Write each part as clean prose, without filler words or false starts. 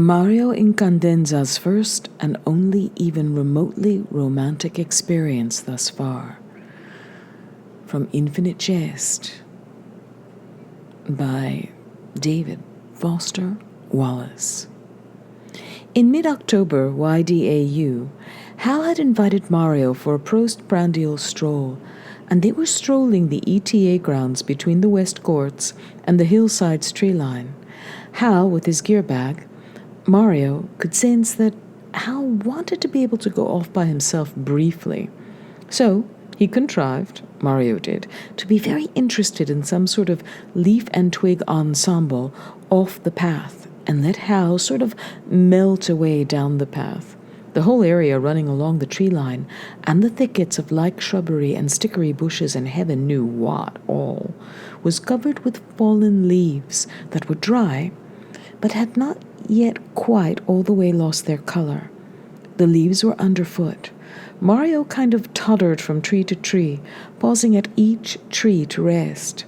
Mario Incandenza's first and only even remotely romantic experience thus far. From Infinite Jest by David Foster Wallace. In mid-October, YDAU, Hal had invited Mario for a postprandial stroll, and they were strolling the ETA grounds between the West Courts and the hillside's tree line. Hal with his gear bag. Mario could sense that Hal wanted to be able to go off by himself briefly. So he contrived, Mario did, to be very interested in some sort of leaf and twig ensemble off the path and let Hal sort of melt away down the path. The whole area running along the tree line and the thickets of light shrubbery and stickery bushes and heaven knew what all was covered with fallen leaves that were dry but had not yet quite all the way lost their color. The leaves were underfoot. Mario kind of tottered from tree to tree, pausing at each tree to rest.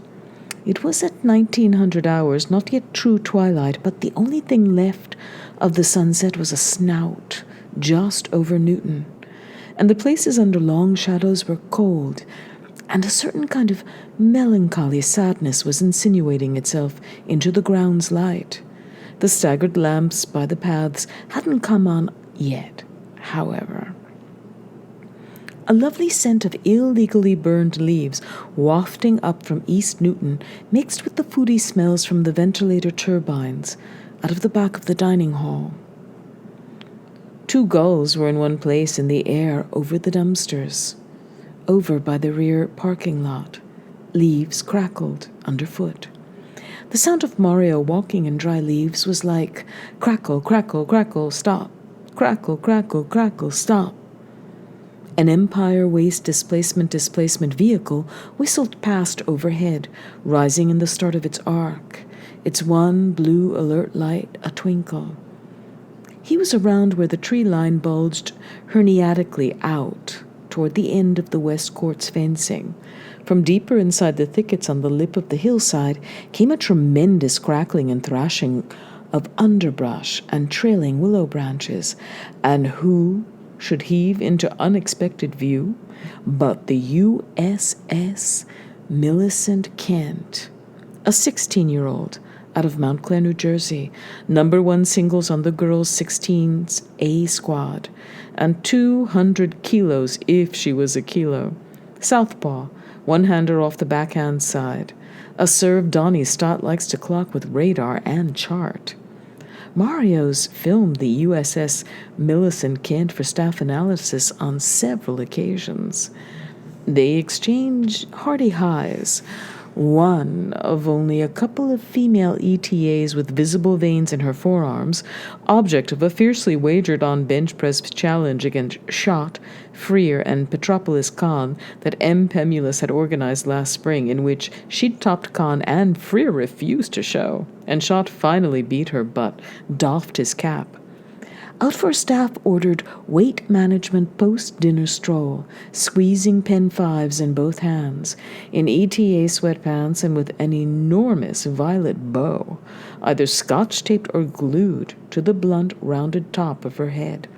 It was at 1900 hours, not yet true twilight, but the only thing left of the sunset was a snout just over Newton, and the places under long shadows were cold, and a certain kind of melancholy sadness was insinuating itself into the ground's light. The staggered lamps by the paths hadn't come on yet, however. A lovely scent of illegally burned leaves wafting up from East Newton mixed with the foody smells from the ventilator turbines out of the back of the dining hall. 2 gulls were in one place in the air over the dumpsters, over by the rear parking lot. Leaves crackled underfoot. The sound of Mario walking in dry leaves was like crackle, crackle, crackle, stop. Crackle, crackle, crackle, stop. An Empire waste displacement vehicle whistled past overhead, rising in the start of its arc, its one blue alert light a twinkle. He was around where the tree line bulged herniatically out toward the end of the West Court's fencing. From deeper inside the thickets on the lip of the hillside came a tremendous crackling and thrashing of underbrush and trailing willow branches, and who should heave into unexpected view but the USS Millicent Kent, a 16-year-old out of Mount Clair, New Jersey, number 1 singles on the girls' 16's A squad, and 200 kilos if she was a kilo. Southpaw, one-hander off the backhand side. A serve Donnie Stott likes to clock with radar and chart. Mario's filmed the USS Millicent Kent for staff analysis on several occasions. They exchange hearty highs, one of only a couple of female ETAs with visible veins in her forearms, object of a fiercely wagered-on bench press challenge against Shot, Freer, and Petropolis Khan that M. Pemulus had organized last spring, in which she'd topped Khan and Freer refused to show, and Shot finally beat her but doffed his cap. Out for a staff-ordered weight management post-dinner stroll, squeezing pen 5s in both hands, in ETA sweatpants and with an enormous violet bow, either scotch-taped or glued to the blunt, rounded top of her head.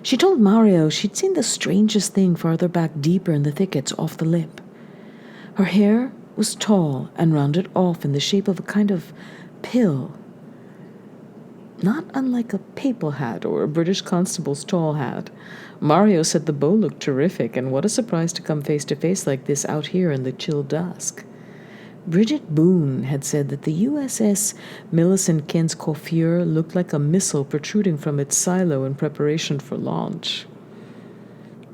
She told Mario she'd seen the strangest thing farther back deeper in the thickets off the lip. Her hair was tall and rounded off in the shape of a kind of pill, not unlike a papal hat or a British constable's tall hat. Mario said the bow looked terrific, and what a surprise to come face to face like this out here in the chill dusk. Bridget Boone had said that the USS Millicent Kent's coiffure looked like a missile protruding from its silo in preparation for launch.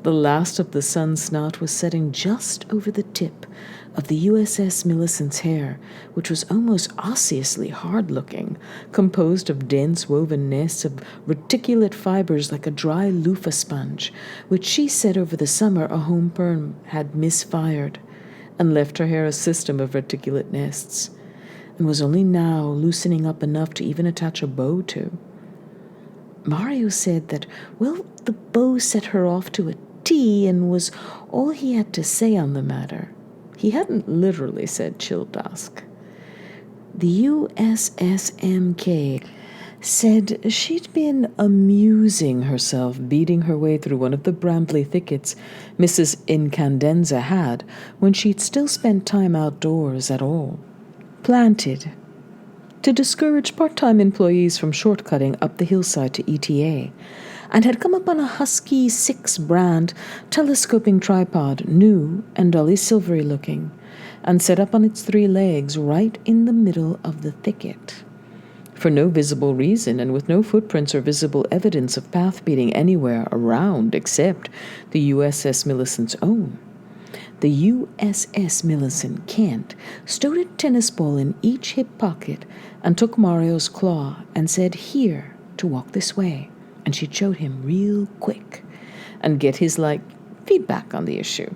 The last of the sun's snout was setting just over the tip of the USS Millicent's hair, which was almost osseously hard-looking, composed of dense woven nests of reticulate fibers like a dry loofah sponge, which she said over the summer a home perm had misfired, and left her hair a system of reticulate nests, and was only now loosening up enough to even attach a bow to. Mario said that, well, the bow set her off to a T and was all he had to say on the matter. He hadn't literally said chill dusk. The USSMK said she'd been amusing herself beating her way through one of the brambly thickets Mrs. Incandenza had when she'd still spent time outdoors at all. Planted to discourage part-time employees from shortcutting up the hillside to ETA, and had come upon a Husky 6 brand telescoping tripod, new and dully silvery looking, and set up on its 3 legs right in the middle of the thicket. For no visible reason, and with no footprints or visible evidence of path beating anywhere around except the USS Millicent's own. The USS Millicent Kent stowed a tennis ball in each hip pocket and took Mario's claw and said, "Here, to walk this way," and she'd showed him real quick and get his, feedback on the issue.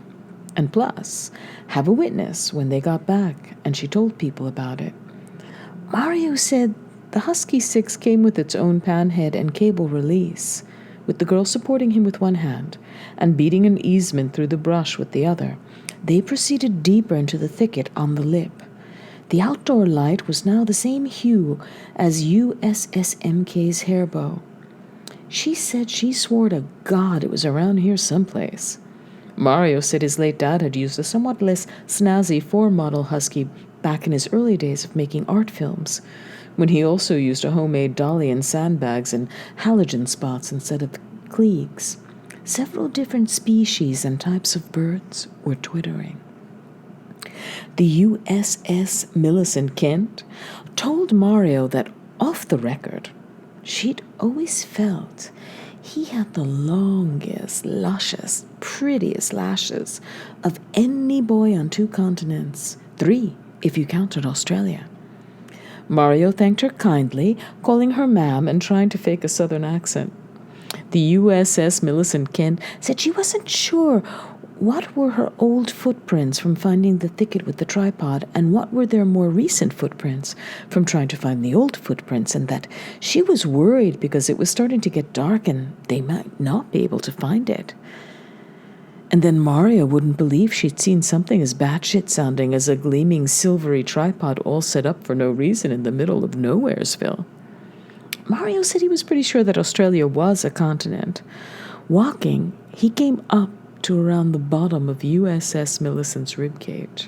And plus, have a witness when they got back, and she told people about it. Mario said the Husky 6 came with its own panhead and cable release, with the girl supporting him with one hand and beating an easement through the brush with the other. They proceeded deeper into the thicket on the lip. The outdoor light was now the same hue as USS MK's hairbow. She said she swore to God it was around here someplace. Mario said his late dad had used a somewhat less snazzy 4-model Husky back in his early days of making art films, when he also used a homemade dolly and sandbags and halogen spots instead of Klieg's. Several different species and types of birds were twittering. The USS Millicent Kent told Mario that, off the record, she'd always felt he had the longest, luscious, prettiest lashes of any boy on 2 continents, 3 if you counted Australia. Mario thanked her kindly, calling her ma'am and trying to fake a southern accent. The USS Millicent Kent said she wasn't sure what were her old footprints from finding the thicket with the tripod and what were their more recent footprints from trying to find the old footprints, and that she was worried because it was starting to get dark and they might not be able to find it. And then Mario wouldn't believe she'd seen something as batshit sounding as a gleaming silvery tripod all set up for no reason in the middle of Nowheresville. Mario said he was pretty sure that Australia was a continent. Walking, he came up to around the bottom of USS Millicent's ribcage.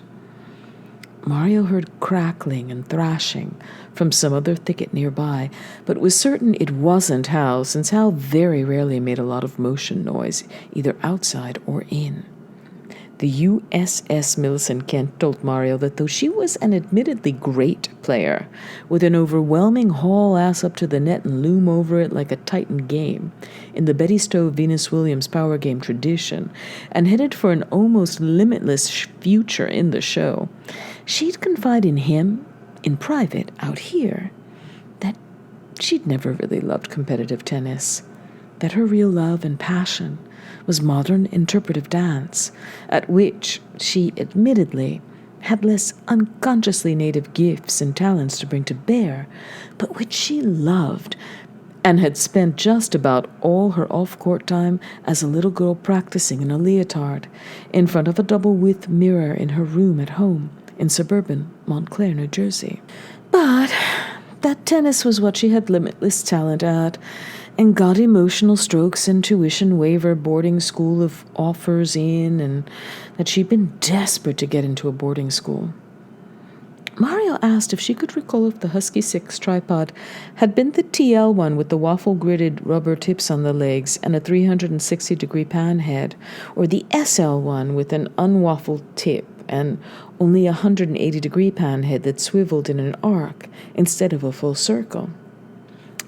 Mario heard crackling and thrashing from some other thicket nearby, but was certain it wasn't Hal, since Hal very rarely made a lot of motion noise, either outside or in. The USS Millicent Kent told Mario that though she was an admittedly great player, with an overwhelming haul ass up to the net and loom over it like a Titan game, in the Betty Stowe Venus Williams power game tradition, and headed for an almost limitless future in the show, she'd confide in him, in private, out here, that she'd never really loved competitive tennis, that her real love and passion was modern interpretive dance, at which she admittedly had less unconsciously native gifts and talents to bring to bear, but which she loved, and had spent just about all her off-court time as a little girl practicing in a leotard in front of a double-width mirror in her room at home in suburban Montclair, New Jersey. But that tennis was what she had limitless talent at, and got emotional strokes and tuition waiver boarding school of offers in, and that she'd been desperate to get into a boarding school. Mario asked if she could recall if the Husky 6 tripod had been the TL one with the waffle-gridded rubber tips on the legs and a 360-degree pan head, or the SL one with an unwaffled tip and only a 180-degree pan head that swiveled in an arc instead of a full circle.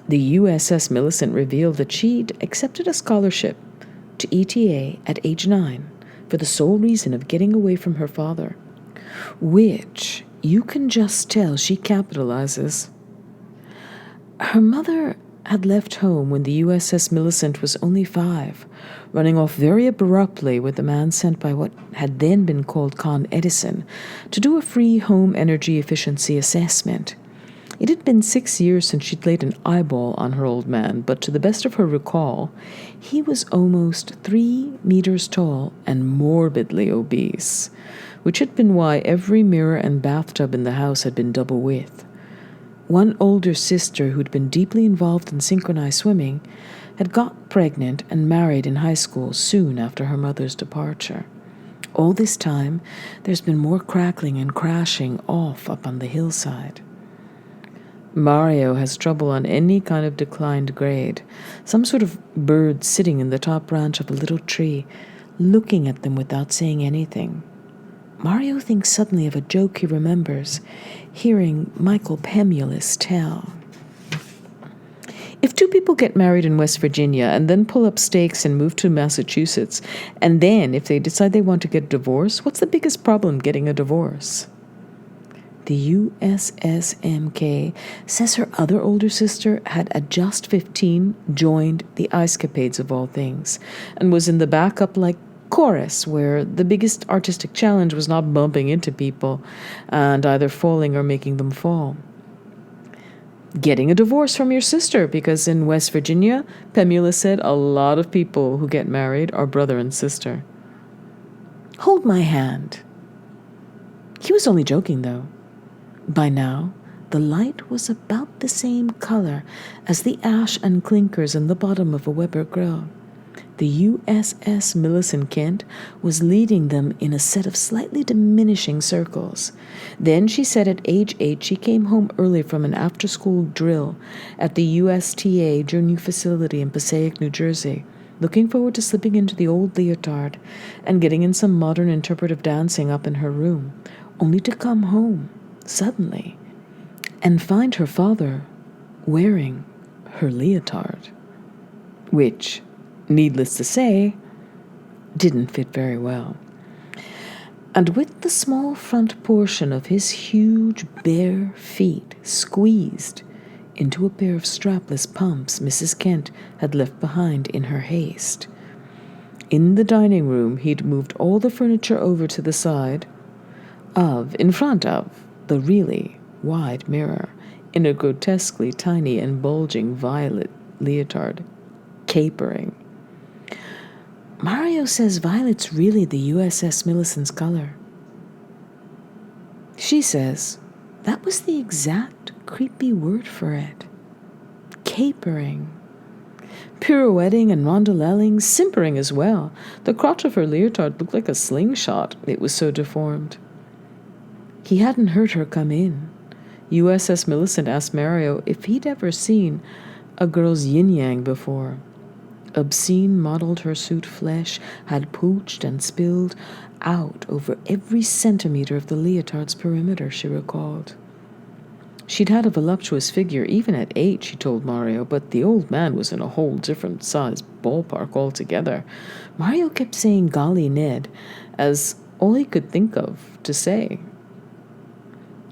The USS Millicent revealed that she'd accepted a scholarship to ETA at age 9 for the sole reason of getting away from her father, which you can just tell she capitalizes. Her mother had left home when the USS Millicent was only 5, running off very abruptly with a man sent by what had then been called Con Edison to do a free home energy efficiency assessment. It had been 6 years since she'd laid an eyeball on her old man, but to the best of her recall, he was almost 3 meters tall and morbidly obese, which had been why every mirror and bathtub in the house had been double width. one older sister who'd been deeply involved in synchronized swimming had got pregnant and married in high school soon after her mother's departure. All this time, there's been more crackling and crashing off up on the hillside. Mario has trouble on any kind of declined grade. Some sort of bird sitting in the top branch of a little tree, looking at them without saying anything. Mario thinks suddenly of a joke he remembers, hearing Michael Pemulus tell. If two people get married in West Virginia and then pull up stakes and move to Massachusetts, and then if they decide they want to get a divorce, what's the biggest problem getting a divorce? The USSMK says her other older sister had, at just 15, joined the Ice Capades of all things, and was in the backup like chorus, where the biggest artistic challenge was not bumping into people and either falling or making them fall. Getting a divorce from your sister, because in West Virginia, Pemula said, a lot of people who get married are brother and sister. Hold my hand. He was only joking, though. By now, the light was about the same color as the ash and clinkers in the bottom of a Weber grill. The USS Millicent Kent was leading them in a set of slightly diminishing circles. Then she said at age 8 she came home early from an after-school drill at the USTA junior facility in Passaic, New Jersey, looking forward to slipping into the old leotard and getting in some modern interpretive dancing up in her room, only to come home, suddenly, and find her father wearing her leotard, which, needless to say, didn't fit very well. And with the small front portion of his huge bare feet squeezed into a pair of strapless pumps Mrs. Kent had left behind in her haste. In the dining room, he'd moved all the furniture over to the side of, in front of, the really wide mirror, in a grotesquely tiny and bulging violet leotard, capering. Mario says violet's really the USS Millicent's color. She says that was the exact creepy word for it. Capering. Pirouetting and rondelelling, simpering as well. The crotch of her leotard looked like a slingshot, it was so deformed. He hadn't heard her come in. USS Millicent asked Mario if he'd ever seen a girl's yin-yang before. Obscene mottled hirsute flesh had pooched and spilled out over every centimeter of the leotard's perimeter, she recalled. She'd had a voluptuous figure even at 8, she told Mario, but the old man was in a whole different size ballpark altogether. Mario kept saying golly Ned as all he could think of to say.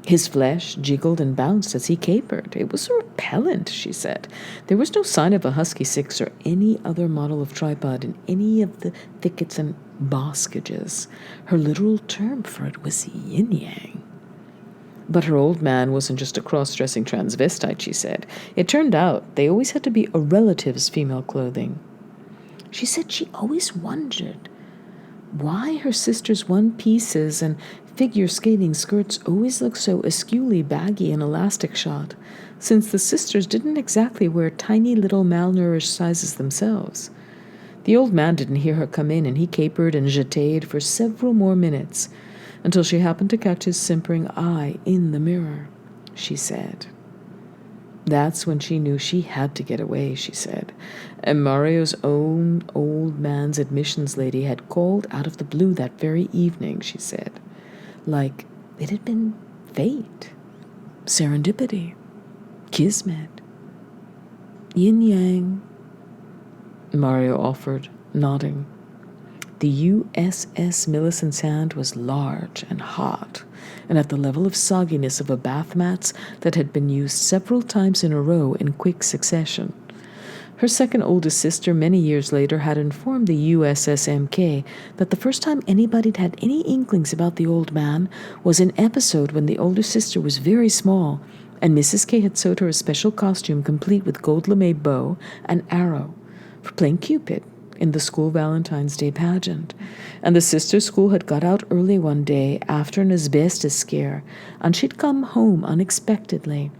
His flesh jiggled and bounced as he capered. It was repellent, she said. There was no sign of a Husky 6 or any other model of tripod in any of the thickets and boskages. Her literal term for it was yin-yang. But her old man wasn't just a cross-dressing transvestite, she said. It turned out they always had to be a relative's female clothing. She said she always wondered why her sister's one-pieces and figure skating skirts always looked so askewly baggy and elastic shot, since the sisters didn't exactly wear tiny little malnourished sizes themselves. The old man didn't hear her come in, and he capered and jetéed for several more minutes, until she happened to catch his simpering eye in the mirror, she said. That's when she knew she had to get away, she said, and Mario's own old man's admissions lady had called out of the blue that very evening, she said. Like it had been fate, serendipity, kismet, yin-yang, Mario offered, nodding. The USS Millicent's hand was large and hot, and at the level of sogginess of a bath mats that had been used several times in a row in quick succession. Her second oldest sister, many years later, had informed the USSMK that the first time anybody'd had any inklings about the old man was an episode when the older sister was very small, and Mrs. K had sewed her a special costume complete with gold lame bow and arrow for playing Cupid in the school Valentine's Day pageant. And the sister's school had got out early one day after an asbestos scare, and she'd come home unexpectedly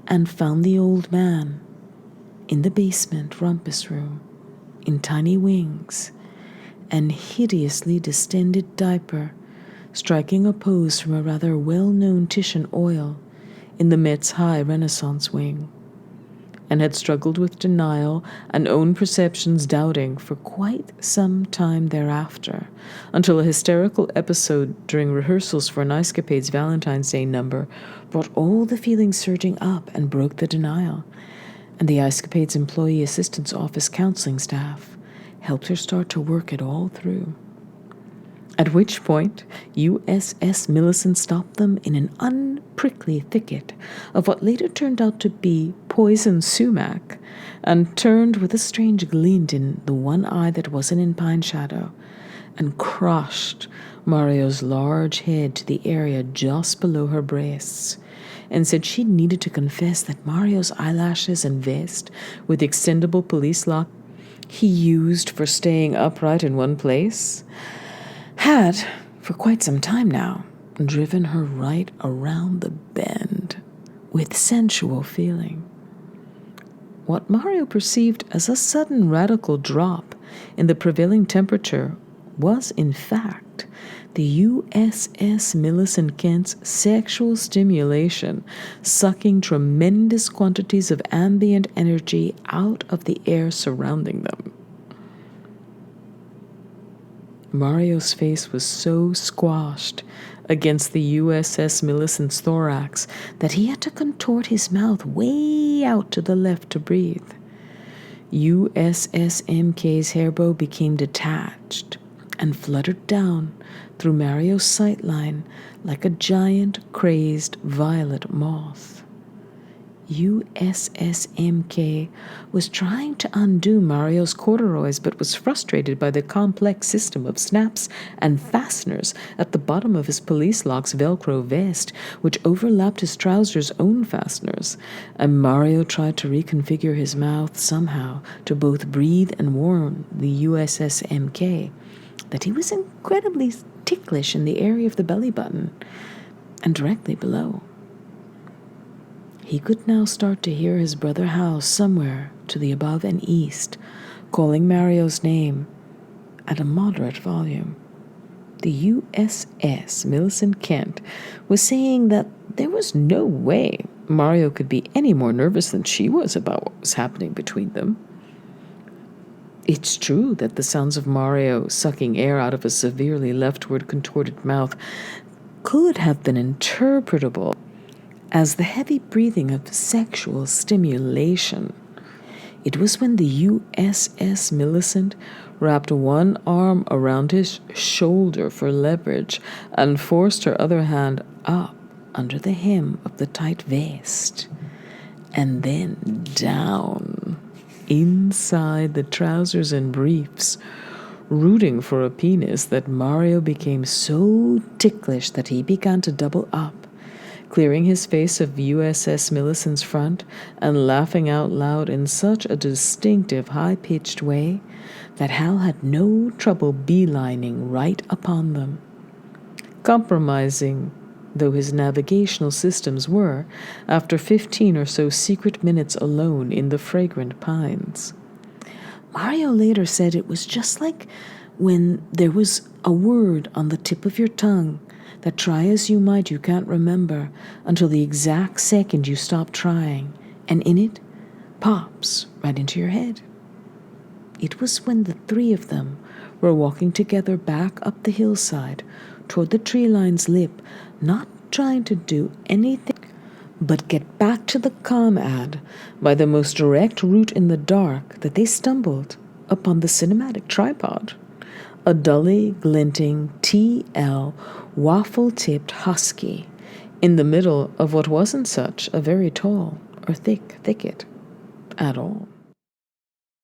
and found the old man in the basement rumpus room, in tiny wings and hideously distended diaper, striking a pose from a rather well-known Titian oil in the Met's high Renaissance wing, and had struggled with denial and own perceptions doubting for quite some time thereafter, until a hysterical episode during rehearsals for an Ice Capade's Valentine's Day number brought all the feelings surging up and broke the denial, and the Ice Capade's employee assistance office counseling staff helped her start to work it all through. At which point, USS Millicent stopped them in an unprickly thicket of what later turned out to be poison sumac, and turned with a strange glint in the one eye that wasn't in pine shadow, and crushed Mario's large head to the area just below her breasts, and said she needed to confess that Mario's eyelashes and vest with extendable police lock he used for staying upright in one place had, for quite some time now, driven her right around the bend with sensual feeling. What Mario perceived as a sudden radical drop in the prevailing temperature was, in fact, the USS Millicent Kent's sexual stimulation sucking tremendous quantities of ambient energy out of the air surrounding them. Mario's face was so squashed against the USS Millicent's thorax that he had to contort his mouth way out to the left to breathe. USS MK's hairbow became detached and fluttered down through Mario's sightline like a giant, crazed violet moth. USS MK was trying to undo Mario's corduroys, but was frustrated by the complex system of snaps and fasteners at the bottom of his police lock's Velcro vest, which overlapped his trousers' own fasteners, and Mario tried to reconfigure his mouth somehow to both breathe and warn the USS MK that he was incredibly ticklish in the area of the belly button and directly below. He could now start to hear his brother howl somewhere to the above and east, calling Mario's name at a moderate volume. The USS Millicent Kent was saying that there was no way Mario could be any more nervous than she was about what was happening between them. It's true that the sounds of Mario sucking air out of a severely leftward contorted mouth could have been interpretable as the heavy breathing of sexual stimulation. It was when the USS Millicent wrapped one arm around his shoulder for leverage and forced her other hand up under the hem of the tight vest, and then down inside the trousers and briefs, rooting for a penis, that Mario became so ticklish that he began to double up, clearing his face of USS Millicent's front and laughing out loud in such a distinctive high-pitched way that Hal had no trouble beelining right upon them, compromising though his navigational systems were after 15 or so secret minutes alone in the fragrant pines. Mario later said it was just like when there was a word on the tip of your tongue that, try as you might, you can't remember until the exact second you stop trying, and in it pops right into your head. It was when the three of them were walking together back up the hillside toward the tree line's lip, not trying to do anything but get back to the com-ad by the most direct route in the dark, that they stumbled upon the cinematic tripod, a dully glinting TL waffle-tipped husky in the middle of what wasn't such a very tall or thick thicket at all.